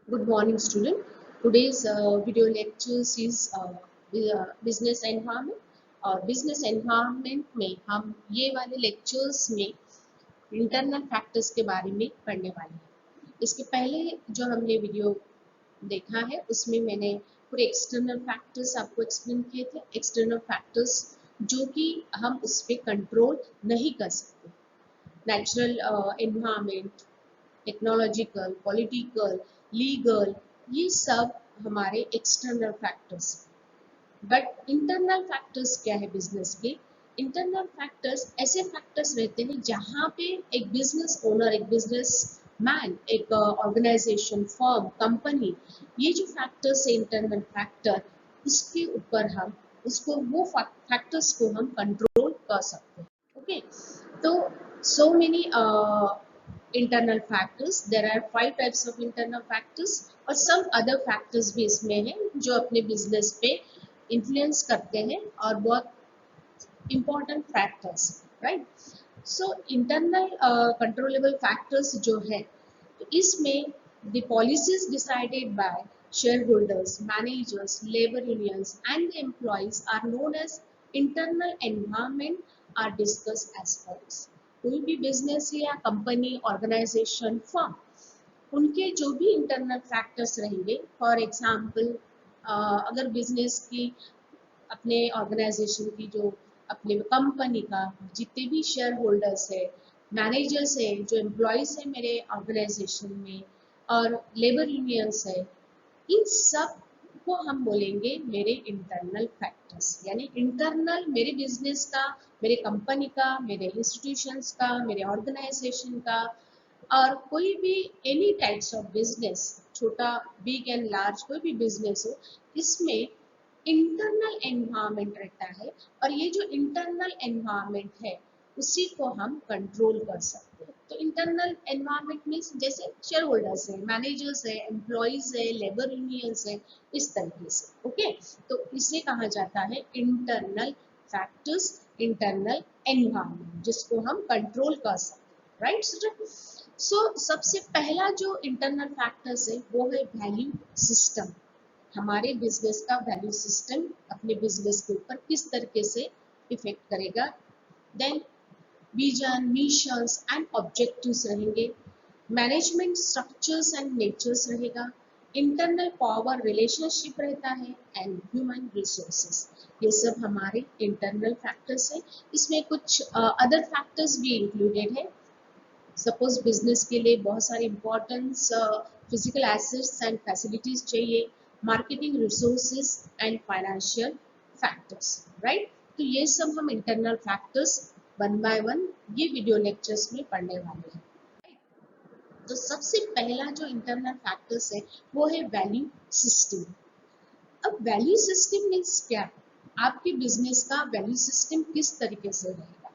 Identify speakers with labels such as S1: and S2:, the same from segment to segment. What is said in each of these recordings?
S1: Good morning, student. Today's video lectures is business environment. और business environment में हम ये वाले lectures में internal factors के बारे में पढ़ने वाले हैं। इसके पहले जो हमने वीडियो देखा है उसमें मैंने पूरे एक्सटर्नल फैक्टर्स आपको एक्सप्लेन किए थे। एक्सटर्नल फैक्टर्स जो कि हम उस पर कंट्रोल नहीं कर सकते, natural environment, technological, political, legal, ये सब हमारे external factors. But internal factors क्या है बिजनेस के? इंटरनल फैक्टर्स ऐसे फैक्टर्स रहते हैं जहाँ पे एक बिजनेस ओनर, एक बिजनेस मैन, एक ऑर्गेनाइजेशन, फर्म, कंपनी, ये जो फैक्टर्स है इंटरनल फैक्टर, उसके ऊपर हम उसको वो फैक्टर्स को हम कंट्रोल कर सकते हैं। ओके, तो so many internal factors. There are 5 types of internal factors और some other factors भी इसमें हैं जो अपने बिजनेस पे इन्फ्लुएंस करते हैं और बहुत important factors, right? So internal controllable factors जो है, तो इसमें the policies decided by shareholders, managers, labor unions and the employees are known as internal environment are discussed as follows. कोई भी बिजनेस या कंपनी, ऑर्गेनाइजेशन, फर्म, उनके जो भी इंटरनल फैक्टर्स रहेंगे, फॉर एग्जांपल अगर बिजनेस की, अपने ऑर्गेनाइजेशन की, जो अपने कंपनी का जितने भी शेयर होल्डर्स है, मैनेजर्स है, जो एम्प्लॉयज है मेरे ऑर्गेनाइजेशन में, और लेबर यूनियंस है, इन सब को हम बोलेंगे मेरे इंटरनल फैक्टर्स। यानी इंटरनल मेरे बिजनेस का, मेरे कंपनी का, मेरे इंस्टीट्यूशंस का, मेरे ऑर्गेनाइजेशन का, और कोई भी एनी टाइप्स ऑफ बिजनेस, छोटा, बिग एंड लार्ज, कोई भी बिजनेस हो, इसमें इंटरनल एनवायरनमेंट रहता है। और ये जो इंटरनल एनवायरनमेंट है उसी को हम कंट्रोल कर सकते हैं। तो इंटरनल एनवायरनमेंट मीन्स जैसे शेयर होल्डर्स है, मैनेजर्स है, एम्प्लॉयज है, लेबर यूनियंस है, इस तरीके से। ओके, तो इसे कहा जाता है इंटरनल फैक्टर्स, इंटरनल एनवायरनमेंट, जिसको हम कंट्रोल कर सकते हैं, राइट स्टूडेंट? सो सबसे पहला जो इंटरनल फैक्टर्स है वो है वैल्यू सिस्टम। हमारे बिजनेस का वैल्यू सिस्टम अपने बिजनेस के ऊपर किस तरीके से इफेक्ट करेगा। Then vision, missions and objectives रहेंगे, मैनेजमेंट स्ट्रक्चर्स एंड नेचर्स रहेगा, इंटरनल पावर रिलेशनशिप रहता है, एंड ह्यूमन रिसोर्सेस। ये सब हमारे इंटरनल फैक्टर्स है। इसमें कुछ अदर फैक्टर्स भी इंक्लूडेड है। सपोज बिजनेस के लिए बहुत सारे importance physical assets and facilities चाहिए, marketing resources and financial factors, right? तो ये सब हम internal factors one by one ये वीडियो लेक्चर्स में पढ़ने वाले हैं। तो सबसे पहला जो इंटरनल फैक्टर्स है वो है वैल्यू सिस्टम। अब वैल्यू सिस्टम मीन्स क्या? आपके बिजनेस का वैल्यू सिस्टम किस तरीके से रहेगा?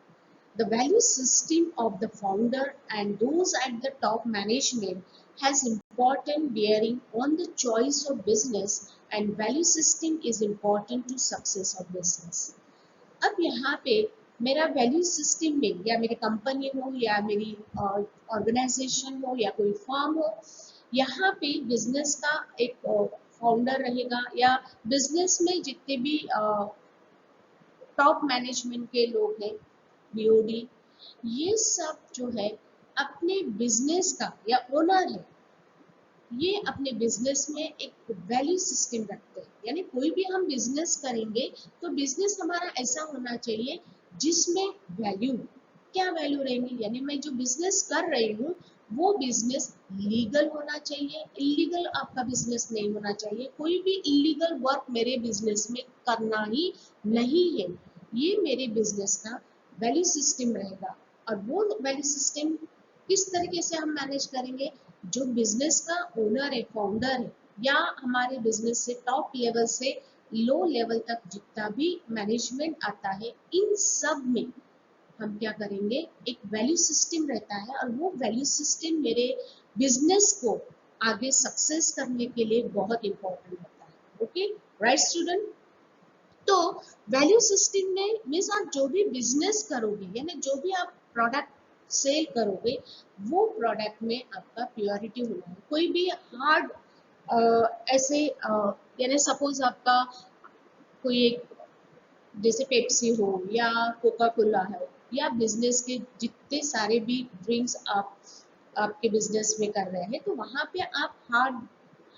S1: The value system of the founder and those at the top management has important bearing on the choice of business, and value system is important to success of business. अब यहाँ पे मेरा value system में, या मेरी company हो या मेरी ऑर्गेनाइजेशन हो या कोई फर्म हो, यहाँ पे बिजनेस का एक फाउंडर रहेगा, या बिजनेस में जितने भी टॉप मैनेजमेंट के लोग हैं, बीओडी, ये सब जो है अपने बिजनेस का, या ओनर है, ये अपने बिजनेस में एक वैल्यू सिस्टम रखते हैं। यानी कोई भी हम बिजनेस करेंगे तो बिजनेस हमारा ऐसा होना चाहिए जिसमें वैल्यू, क्या वैल्यू रहेंगी? यानी मैं जो बिजनेस कर रही हूँ वो बिजनेस लीगल होना चाहिए, इलीगल आपका बिजनेस नहीं होना चाहिए। कोई भी इलीगल वर्क मेरे बिजनेस में करना ही नहीं है। ये मेरे बिजनेस का वैल्यू सिस्टम रहेगा। और वो वैल्यू सिस्टम किस तरीके से हम मैनेज करेंगे? जो बिजनेस का ओनर है, फाउंडर है, या हमारे बिजनेस से टॉप लेवल से लो लेवल तक जितना भी मैनेजमेंट आता है, इन सब में हम क्या करेंगे? एक वैल्यू सिस्टम रहता है, और वो वैल्यू सिस्टम मेरे बिजनेस को आगे सक्सेस करने के लिए बहुत इंपॉर्टेंट होता है। Okay, right student? तो वैल्यू सिस्टम में मीन्स आप जो भी बिजनेस करोगे, यानी जो भी आप प्रोडक्ट सेल करोगे, वो प्रोडक्ट में आपका प्योरिटी होना है। कोई भी हार्ड ऐसे यानी सपोज आपका कोई एक जैसे पेप्सी हो या कोका कोला है या बिजनेस के जितने सारे भी ड्रिंक्स आप आपके बिजनेस में कर रहे हैं, तो वहां पे आप हार्ड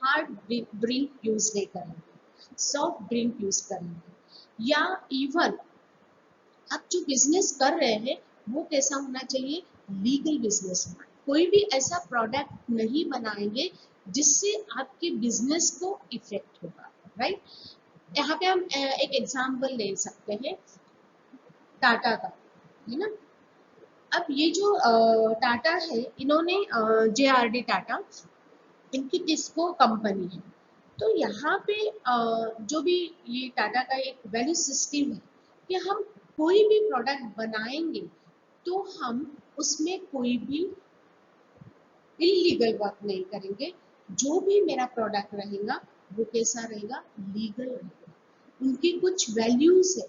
S1: हार्ड ड्रिंक यूज नहीं करेंगे, सॉफ्ट ड्रिंक यूज करेंगे। या इवन आप जो बिजनेस कर रहे हैं वो कैसा होना चाहिए, लीगल बिजनेस होना। कोई भी ऐसा प्रोडक्ट नहीं बनाएंगे जिससे आपके बिजनेस को इफेक्ट होगा, राइट। यहाँ पे हम एक एग्जांपल ले सकते हैं टाटा का, है ना। अब ये जो टाटा है, इन्होंने JRD टाटा, इनकी टिस्को कंपनी है। तो यहाँ पे जो भी ये टाटा का एक वैल्यू सिस्टम है कि हम कोई भी प्रोडक्ट बनाएंगे तो हम उसमें कोई भी इलीगल वर्क नहीं करेंगे। जो भी मेरा प्रोडक्ट रहेगा वो कैसा रहेगा, लीगल रहेगा। उनकी कुछ वैल्यूज है,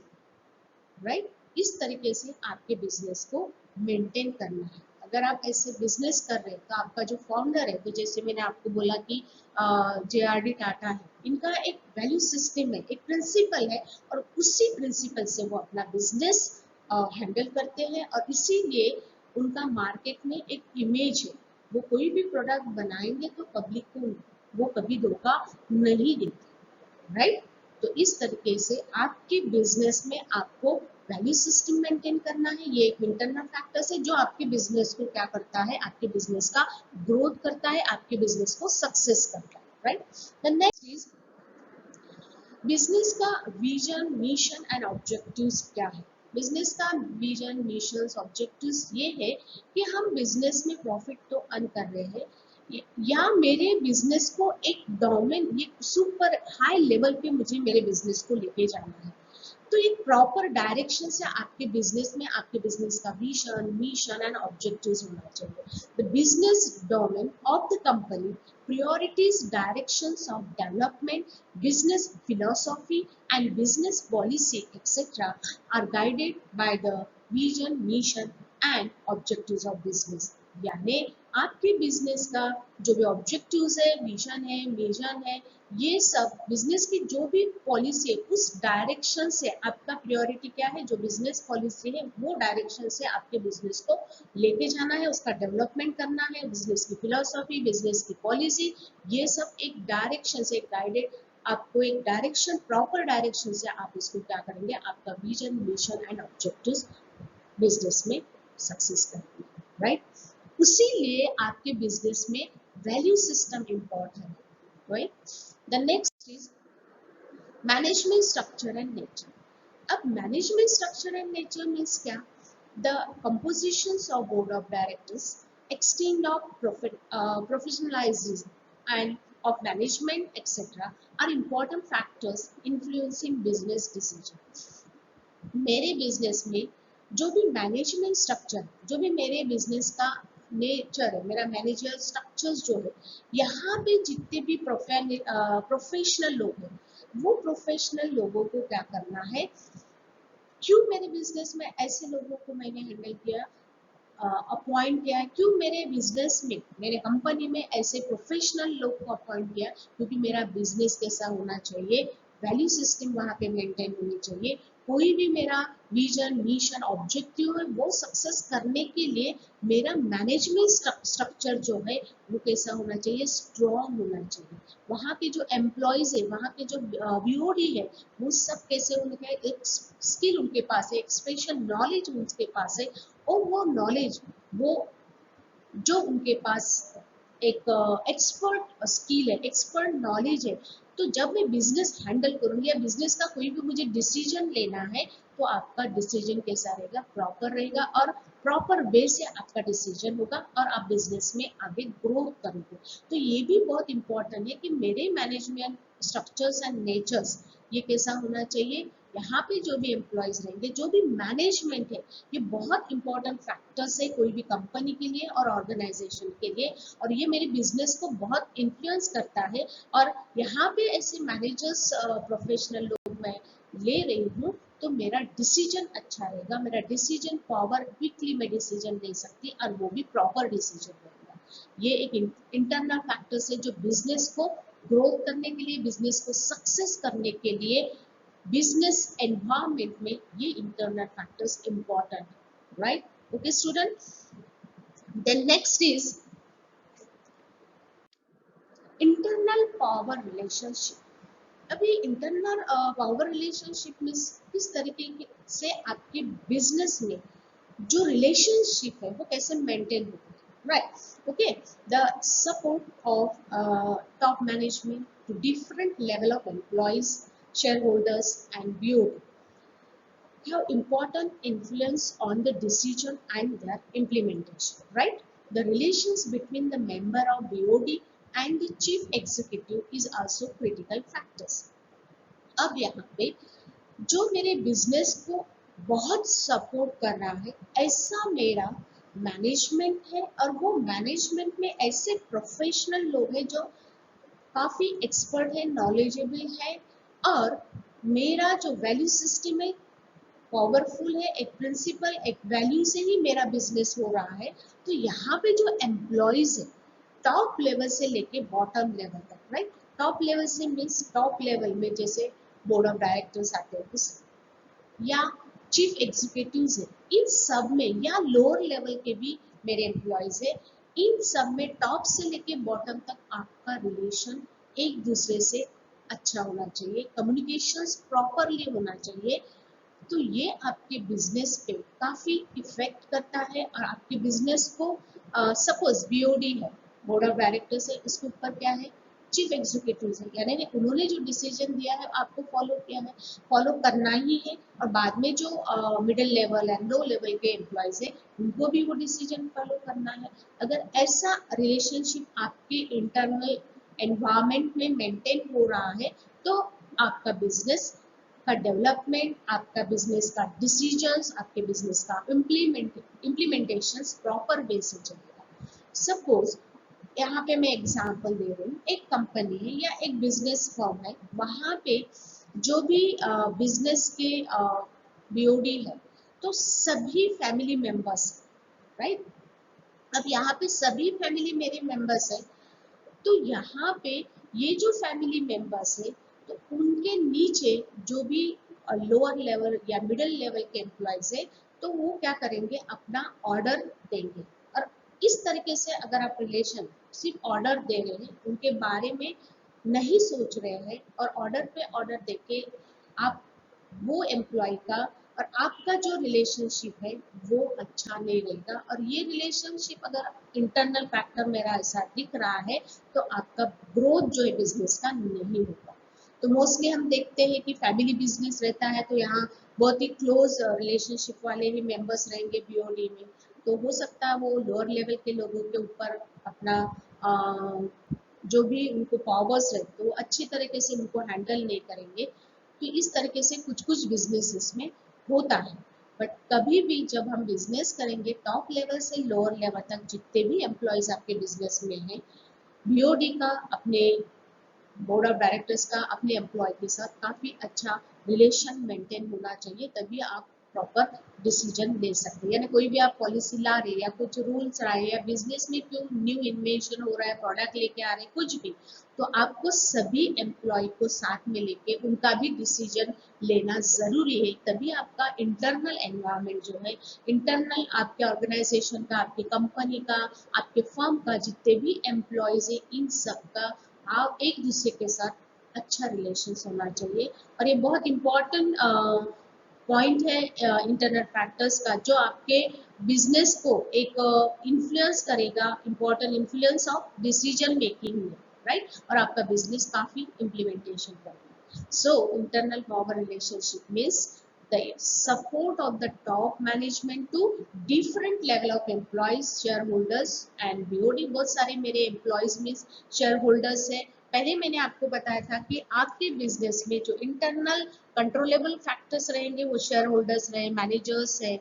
S1: राइट। इस तरीके से आपके बिजनेस को मेंटेन करना है। अगर आप ऐसे बिजनेस कर रहे हैं तो आपका जो फाउंडर है, तो जैसे मैंने आपको बोला कि JRD टाटा है, इनका एक वैल्यू सिस्टम है, एक प्रिंसिपल है, और उसी प्रिंसिपल से वो अपना बिजनेस हैंडल करते हैं, और इसीलिए उनका मार्केट में एक इमेज है। वो कोई भी प्रोडक्ट बनाएंगे तो पब्लिक को वो कभी धोखा नहीं देते, राइट। तो इस तरीके से आपके बिजनेस में आपको वैल्यू सिस्टम मेंटेन करना है। ये एक इंटरनल फैक्टर्स है जो आपके बिजनेस को क्या करता है, आपके बिजनेस का ग्रोथ करता है, आपके बिजनेस को सक्सेस करता है, right. The next is business का विजन, मिशन एंड ऑब्जेक्टिव्स क्या है। बिजनेस का विजन, मिशन, ऑब्जेक्टिव्स ये है कि हम बिजनेस में प्रॉफिट तो अर्न कर रहे हैं, या मेरे बिजनेस को एक डोमेन, ये सुपर हाई लेवल पे मुझे मेरे बिजनेस को लेके जाना है। तो एक प्रॉपर डायरेक्शन से आपके बिजनेस में आपके बिजनेस का विजन, मिशन एंड ऑब्जेक्टिव्स होना चाहिए। The business domain of the company, priorities, directions of development, business philosophy and business policy etc. are guided by the vision, mission and objectives of business। यानी आपके business का जो भी objectives है, vision है, mission है, ये सब बिजनेस की जो भी पॉलिसी है उस डायरेक्शन से आपका प्रायोरिटी क्या है, जो बिजनेस पॉलिसी है वो डायरेक्शन से आपके बिजनेस को लेके जाना है, उसका डेवलपमेंट करना है। बिजनेस की फिलोसॉफी, बिजनेस की पॉलिसी, ये सब एक डायरेक्शन से गाइडेड, आपको एक डायरेक्शन, प्रॉपर डायरेक्शन से आप इसको क्या करेंगे, आपका vision, mission and objectives business में सक्सेस करेंगे, राइट। उसी लिए आपके बिजनेस में वैल्यू सिस्टम इंपॉर्टेंट है, right. The next is management structure and nature. अब management structure and nature means क्या, the compositions of board of directors, extent of professionalism and of management etc. are important factors influencing business decisions। मेरे business में जो भी management structure, जो भी मेरे business का नेचर है, मेरा मैनेजर स्ट्रक्चर्स जो है, यहाँ पे जितने भी प्रोफेशनल लोग हैं, वो प्रोफेशनल लोगों को क्या करना है, क्यों मेरे बिजनेस में ऐसे लोगों को मैंने हैंडल किया, अपॉइंट किया है, क्यों मेरे बिजनेस में, मेरे कंपनी में ऐसे प्रोफेशनल लोग को अपॉइंट किया, क्योंकि मेरा बिजनेस कैसा होना चाहिए, वैल्यू सिस्टम वहाँ पे मेंटेन होनी चाहिए। कोई भी मेरा विजन, मिशन, ऑब्जेक्टिव है वो सक्सेस करने के लिए मेरा मैनेजमेंट स्ट्रक्चर जो है वो कैसा होना चाहिए, स्ट्रॉन्ग होना चाहिए। वहाँ के जो एम्प्लॉयज है, वहाँ के जो BOD है, वो सब कैसे, उनके एक स्किल उनके पास है, एक स्पेशल नॉलेज उनके पास है, और वो नॉलेज, वो जो उनके पास एक एक्सपर्ट स्किल है, एक्सपर्ट नॉलेज है, तो जब मैं बिजनेस हैंडल करूंगी या बिजनेस का कोई भी मुझे डिसीजन लेना है, तो आपका डिसीजन कैसा रहेगा, प्रॉपर रहेगा, और प्रॉपर वे से आपका डिसीजन होगा और आप बिजनेस में आगे ग्रो करोगे। तो ये भी बहुत इंपॉर्टेंट है कि मेरे मैनेजमेंट स्ट्रक्चर्स एंड नेचर्स ये कैसा होना चाहिए। यहाँ पे जो भी एम्प्लॉयज रहेंगे, जो भी मैनेजमेंट है, ये बहुत इंपॉर्टेंट फैक्टर्स है कोई भी कंपनी के लिए और ऑर्गेनाइजेशन के लिए, और ये मेरे बिजनेस को बहुत इन्फ्लुएंस करता है। और यहाँ पे ऐसे मैनेजर्स, प्रोफेशनल लोग मैं ले रही हूँ, तो मेरा डिसीजन अच्छा रहेगा, मेरा डिसीजन पावर, क्विकली मैं डिसीजन ले सकती और वो भी प्रॉपर डिसीजन रहेगा। ये एक इंटरनल फैक्टर्स है जो बिजनेस को ग्रोथ करने के लिए, बिजनेस को सक्सेस करने के लिए, बिजनेस एनवायरनमेंट में ये इंटरनल फैक्टर्स इंपॉर्टेंट है, right? Okay student, then next is internal power relationship. अभी इंटरनल पावर रिलेशनशिप में किस तरीके से आपके बिजनेस में जो रिलेशनशिप है वो कैसे मेंटेन होती है, right? Okay, the support of top management to different level of employees, shareholders and BOD have important influence on the decision and their implementation, right? The relations between the member of BOD and the chief executive is also critical factors. अब यहाँ पे जो मेरे business को बहुत support कर रहा है ऐसा मेरा मैनेजमेंट है, और वो मैनेजमेंट में ऐसे प्रोफेशनल लोग हैं जो काफ़ी एक्सपर्ट है, नॉलेजेबल है, और मेरा जो वैल्यू सिस्टम है पावरफुल है, एक प्रिंसिपल एक वैल्यू से ही मेरा बिजनेस हो रहा है। तो यहाँ पे जो एम्प्लॉयज है टॉप लेवल से लेके बॉटम लेवल तक, राइट? टॉप लेवल से मीन्स टॉप लेवल में जैसे बोर्ड ऑफ डायरेक्टर्स आते हैं या चीफ एग्जीक्यूटिव्स है, इन सब में, या लोअर लेवल के भी मेरे एम्प्लॉयज है, इन सब में टॉप से लेके बॉटम तक आपका रिलेशन एक दूसरे से अच्छा होना चाहिए, कम्युनिकेशंस प्रॉपरली होना चाहिए। तो ये आपके बिजनेस पे काफ़ी इफेक्ट करता है, और आपके बिजनेस को सपोज बीओडी है, बोर्ड ऑफ डायरेक्टर्स है, उसके ऊपर क्या है, चीफ एग्जीक्यूटिव है, यानी उन्होंने जो डिसीजन दिया है आपको फॉलो किया है, फॉलो करना ही है। और बाद में जो middle level and low level के एम्प्लॉयज है उनको भी वो डिसीजन फॉलो करना है। अगर ऐसा रिलेशनशिप आपके इंटरनल एनवायरमेंट में मेंटेन हो रहा है तो आपका बिजनेस का डेवलपमेंट, आपका बिजनेस का डिसीजंस, आपके बिजनेस का इम्प्लीमेंटेशंस प्रॉपर वे से चलेगा। सपोज यहाँ पे मैं एग्जांपल दे रही हूँ, एक कंपनी है या एक बिजनेस फर्म है, वहाँ पे जो भी बिजनेस के बीओडी है तो सभी फैमिली मेंबर्स, राइट? अब यहाँ पे सभी फैमिली मेरे मेंबर्स है, तो यहाँ पे ये जो फैमिली मेंबर्स है तो उनके नीचे जो भी लोअर लेवल या मिडिल लेवल के एम्प्लॉयज है तो वो क्या करेंगे, अपना ऑर्डर देंगे। और इस तरीके से अगर आप रिलेशन सिर्फ ऑर्डर दे रहे हैं, उनके बारे में नहीं सोच रहे हैं, और ऑर्डर पे ऑर्डर देके आप वो एम्प्लॉय का और आपका जो रिलेशनशिप है वो अच्छा नहीं रहेगा। और ये रिलेशनशिप अगर इंटरनल फैक्टर मेरा ऐसा दिख रहा है तो आपका ग्रोथ जो है बिजनेस का नहीं होगा। तो मोस्टली हम देखते हैं कि फैमिली बिजनेस रहता है तो यहाँ बहुत ही क्लोज रिलेशनशिप वाले ही मेंबर्स रहेंगे बीओडी में, तो हो सकता है वो लोअर लेवल के लोगों के ऊपर अपना जो भी उनको पावर्स है तो अच्छी तरीके से उनको हैंडल नहीं करेंगे। तो इस तरीके से कुछ कुछ बिजनेसेस में होता है। बट कभी भी जब हम बिजनेस करेंगे टॉप लेवल से लोअर लेवल तक जितने भी एम्प्लॉयज आपके बिजनेस में हैं, बीओडी का अपने बोर्ड ऑफ डायरेक्टर्स का अपने एम्प्लॉय के साथ काफ़ी अच्छा रिलेशन मेंटेन होना चाहिए, तभी आप प्रॉपर डिसीजन ले सकते हैं। यानी कोई भी आप पॉलिसी ला रहे हैं या कुछ रूल्स ला रहे हैं या बिजनेस में क्यों न्यू इन्वेंशन हो रहा है, प्रोडक्ट लेके आ रहे हैं, कुछ भी, तो आपको सभी एम्प्लॉय को साथ में लेके उनका भी डिसीजन लेना ज़रूरी है, तभी आपका इंटरनल एनवायरनमेंट जो है, इंटरनल आपके ऑर्गेनाइजेशन का, आपकी कंपनी का, आपके फर्म का जितने भी एम्प्लॉयज हैं, इन सब का आप एक दूसरे के साथ अच्छा रिलेशन होना चाहिए। और ये बहुत इम्पॉर्टेंट पॉइंट है इंटरनल फैक्टर्स का, जो आपके बिजनेस को एक इन्फ्लुएंस करेगा, important influence of decision making में, राइट? और आपका बिजनेस काफ़ी इम्प्लीमेंटेशन करेगा। So internal power relationship means the support of the top management to different level of employees, shareholders and BOD। बहुत सारे मेरे employees में shareholders है। पहले मैंने आपको बताया था कि आपके बिजनेस में जो इंटरनल कंट्रोलेबल फैक्टर्स रहेंगे वो शेयर होल्डर्स रहे, मैनेजर्स है,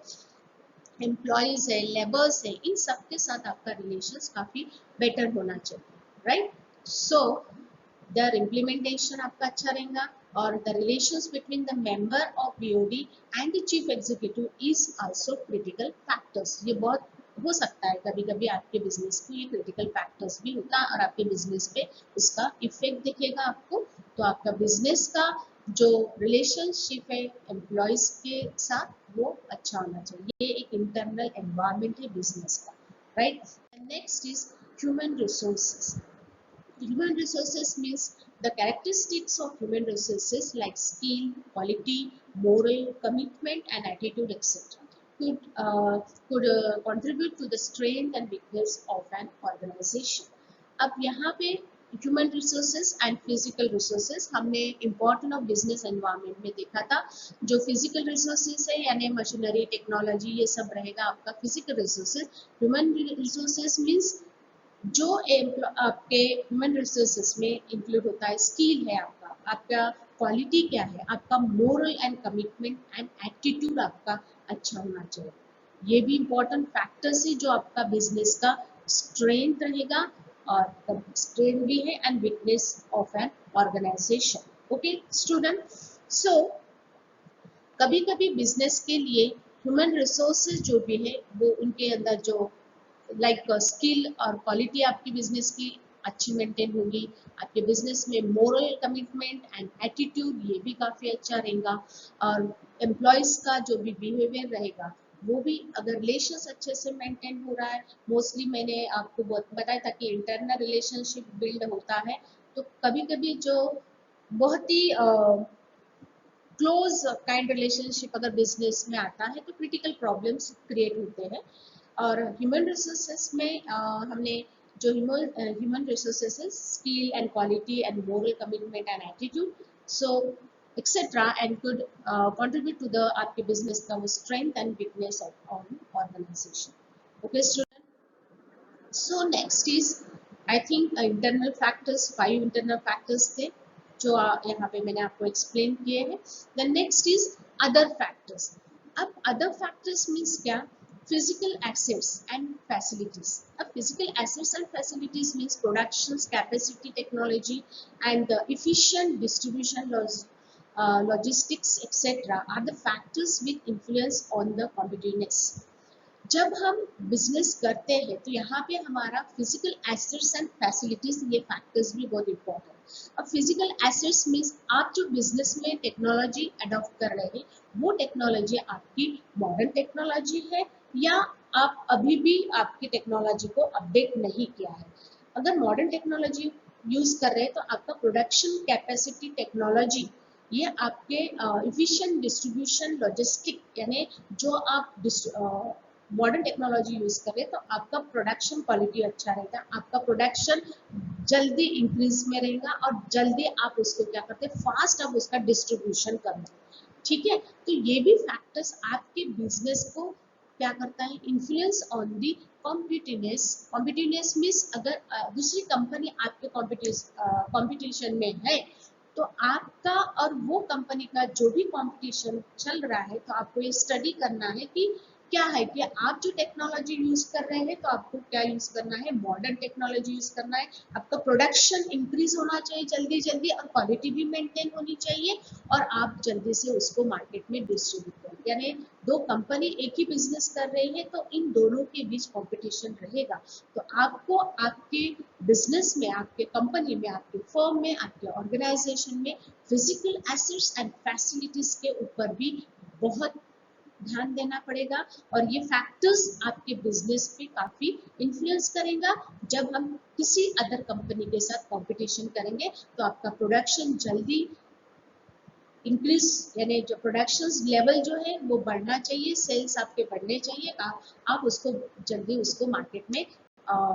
S1: एम्प्लॉयज है, लेबर्स है, इन सब के साथ आपका रिलेशन काफी बेटर होना चाहिए, राइट? सो their implementation आपका अच्छा रहेगा, और the relations between the member of BOD and the chief executive is also critical factors। ये बहुत हो सकता है कभी कभी आपके बिजनेस पे ये क्रिटिकल फैक्टर्स भी होता है और आपके बिजनेस पे इसका इफेक्ट दिखेगा आपको। तो आपका बिजनेस का जो रिलेशनशिप है एम्प्लॉयज के साथ वो अच्छा होना चाहिए। ये एक इंटरनल एनवायरनमेंट है बिजनेस का, right. Next is human resources. Human resources means the characteristics of human resources like skill, quality, moral, commitment, and attitude, etc. could contribute to the strength and weakness of an organization. अब यहाँ पे human resources and physical resources हमने important of business environment में देखा था। जो physical resources है यानी मशीनरी टेक्नोलॉजी ये सब रहेगा आपका physical resources. Human resources means जो आपके ह्यूमन रिसोर्सेस में इंक्लूड होता है, स्किल है आपका, आपका क्वालिटी क्या है, आपका moral and commitment and attitude आपका अच्छा होना चाहिए। ये भी इंपॉर्टेंट फैक्टर्स है जो आपका बिजनेस का स्ट्रेंथ रहेगा और स्ट्रेंथ भी है and weakness of an organisation. Okay student, so कभी कभी बिजनेस के लिए ह्यूमन रिसोर्सेज जो भी है वो उनके अंदर जो लाइक स्किल और क्वालिटी आपकी बिजनेस की अच्छी मेंटेन होगी। आपके बिजनेस में मोरल कमिटमेंट एंड एटीट्यूड ये भी काफ़ी अच्छा रहेगा। और एम्प्लॉयज़ का जो भी बिहेवियर रहेगा वो भी अगर रिलेशंस अच्छे से मेंटेन हो रहा है। मोस्टली मैंने आपको बताया था कि इंटरनल रिलेशनशिप बिल्ड होता है। तो कभी कभी जो बहुत ही क्लोज काइंड रिलेशनशिप अगर बिजनेस में आता है तो क्रिटिकल प्रॉब्लम्स क्रिएट होते हैं। और ह्यूमन रिसोर्सेस में हमने जो ह्यूमन रिसोर्सेस है skill and quality and moral commitment and attitude so etcetera and could contribute to the आपके बिजनेस का वो strength and weakness of organisation. Okay student, so next is I think internal factors, 5 internal factors थे जो यहाँ पे मैंने आपको explain किए हैं। The next is other factors. अब अदर फैक्टर्स मीन्स क्या, फिजिकल एसेट्स एंड फैसिलिटीज। अब physical assets and facilities means production capacity, technology and efficient distribution logistics etc are the factors with influence on the competitiveness। जब हम business करते हैं तो यहाँ पे हमारा फिजिकल एसेट्स एंड फैसिलिटीज ये फैक्टर्स भी बहुत इंपॉर्टेंट। अब फिजिकल एसेट्स मीन्स आप जो बिजनेस में टेक्नोलॉजी अडॉप्ट कर रहे हैं वो टेक्नोलॉजी आपकी मॉडर्न टेक्नोलॉजी है या आप अभी भी आपकी टेक्नोलॉजी को अपडेट नहीं किया है। अगर मॉडर्न टेक्नोलॉजी यूज कर रहे हैं तो आपका प्रोडक्शन कैपेसिटी टेक्नोलॉजी ये आपके इफिशिएंट डिस्ट्रीब्यूशन लॉजिस्टिक यानी जो आप मॉडर्न टेक्नोलॉजी यूज करें तो आपका प्रोडक्शन क्वालिटी अच्छा रहेगा, आपका प्रोडक्शन जल्दी इंक्रीज में रहेगा और जल्दी आप उसको क्या करते हैं फास्ट आप उसका डिस्ट्रीब्यूशन करते हैं। ठीक है, तो ये भी फैक्टर्स आपके बिजनेस को क्या करता है, influence on the competitiveness. Competitiveness means अगर दूसरी कंपनी आपके कॉम्पिटिशन में है तो आपका और वो कंपनी का जो भी कंपटीशन चल रहा है तो आपको ये स्टडी करना है कि क्या है कि आप जो टेक्नोलॉजी यूज कर रहे हैं तो आपको क्या यूज करना है, मॉडर्न टेक्नोलॉजी यूज करना है। आपका प्रोडक्शन इंक्रीज होना चाहिए जल्दी जल्दी और क्वालिटी भी मेंटेन होनी चाहिए और आप जल्दी से उसको मार्केट में डिस्ट्रीब्यूट करें। यानी दो कंपनी एक ही बिजनेस कर रही है तो इन दोनों के बीच कंपटीशन रहेगा। तो आपको आपके बिजनेस में, आपके कंपनी में, आपके फर्म में, आपके ऑर्गेनाइजेशन में फिजिकल एसेट्स एंड फैसिलिटीज के ऊपर भी बहुत ध्यान देना पड़ेगा। और ये फैक्टर्स आपके बिजनेस पे काफी इन्फ्लुएंस करेगा। जब हम किसी अदर कंपनी के साथ कंपटीशन करेंगे तो आपका प्रोडक्शन जल्दी इंक्रीज यानी जो प्रोडक्शन लेवल जो है वो बढ़ना चाहिए, सेल्स आपके बढ़ने चाहिए, आप उसको जल्दी उसको मार्केट में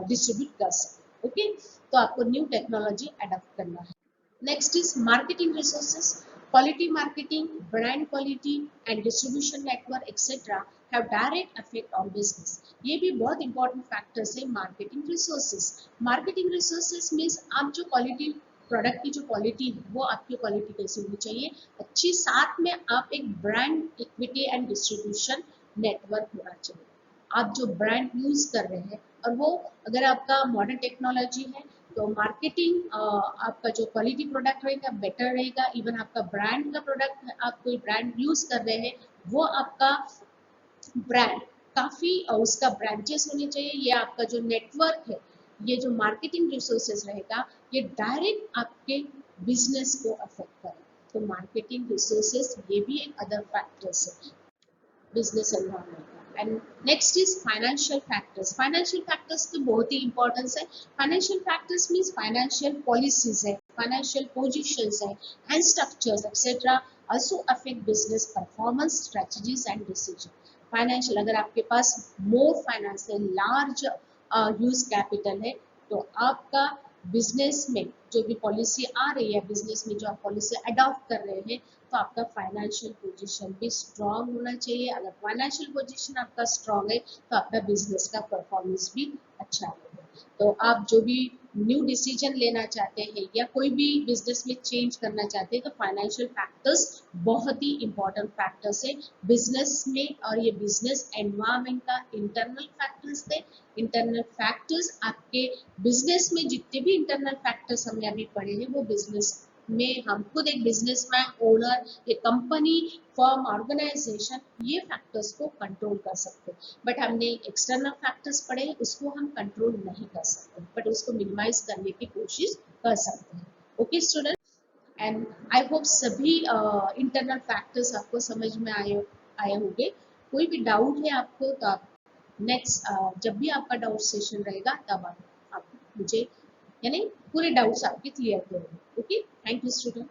S1: डिस्ट्रीब्यूट कर सकें। ओके, तो आपको न्यू टेक्नोलॉजी अडॉप्ट करना है। Next is marketing resources. Quality marketing, brand quality and distribution network etc. have direct effect on business. ये भी बहुत important factors है marketing resources. Marketing resources means आप जो quality प्रोडक्ट की जो क्वालिटी है वो आपकी क्वालिटी कैसी होनी चाहिए अच्छी, साथ में आप एक brand equity and distribution network होना चाहिए। आप जो ब्रांड यूज कर रहे हैं और वो अगर आपका मॉडर्न टेक्नोलॉजी है तो मार्केटिंग आपका जो क्वालिटी प्रोडक्ट रहेगा बेटर रहेगा। इवन आपका ब्रांड का प्रोडक्ट आप कोई ब्रांड यूज कर रहे हैं वो आपका ब्रांड काफ़ी उसका ब्रांचेस होने चाहिए, ये आपका जो नेटवर्क है, ये जो मार्केटिंग रिसोर्सेज रहेगा, ये डायरेक्ट आपके बिजनेस को अफेक्ट करे। तो मार्केटिंग रिसोर्सेज ये भी एक अदर फैक्टर्स है बिजनेस एनवायरनमेंट का। And next is financial factors. Financial factors की बहुत ही इंपॉर्टेंस है। Financial factors means financial policies है, फाइनेंशियल पोजिशंस है and structures etcetera also affect business performance strategies and decision. Financial, अगर आपके पास मोर फाइनेंस है, लार्ज ह्यूज कैपिटल है, तो आपका बिजनेस में जो भी पॉलिसी आ रही है, बिजनेस में जो आप पॉलिसी अडॉप्ट कर रहे हैं, तो आपका फाइनेंशियल पोजीशन भी स्ट्रांग होना चाहिए। अगर फाइनेंशियल पोजीशन आपका स्ट्रांग है तो आपका बिजनेस का परफॉर्मेंस भी अच्छा होगा। तो आप जो भी न्यू डिसीजन लेना चाहते हैं या कोई भी बिजनेस में चेंज करना चाहते हैं, तो फाइनेंशियल फैक्टर्स बहुत ही इंपॉर्टेंट फैक्टर्स है बिजनेस में। और ये बिजनेस एनवायरनमेंट का इंटरनल फैक्टर्स है। इंटरनल फैक्टर्स आपके बिजनेस में, जितने भी इंटरनल फैक्टर्स हमने अभी पढ़े हैं, वो बिजनेस में हम खुद एक बिजनेसमैन, ओनर, ये कंपनी, फर्म, ऑर्गेनाइजेशन, ये फैक्टर्स को कंट्रोल कर सकते हैं। बट हमने एक्सटर्नल फैक्टर्स पढ़े, उसको हम कंट्रोल नहीं कर सकते, बट उसको मिनिमाइज करने की कोशिश कर सकते हैं। Okay student, and I hope सभी इंटरनल फैक्टर्स आपको समझ में आए होंगे। कोई भी डाउट है आपको तो आप नेक्स्ट जब भी आपका डाउट सेशन रहेगा तब आप मुझे, यानी पूरे डाउट्स आपके क्लियर करेंगे। Okay, thank you student.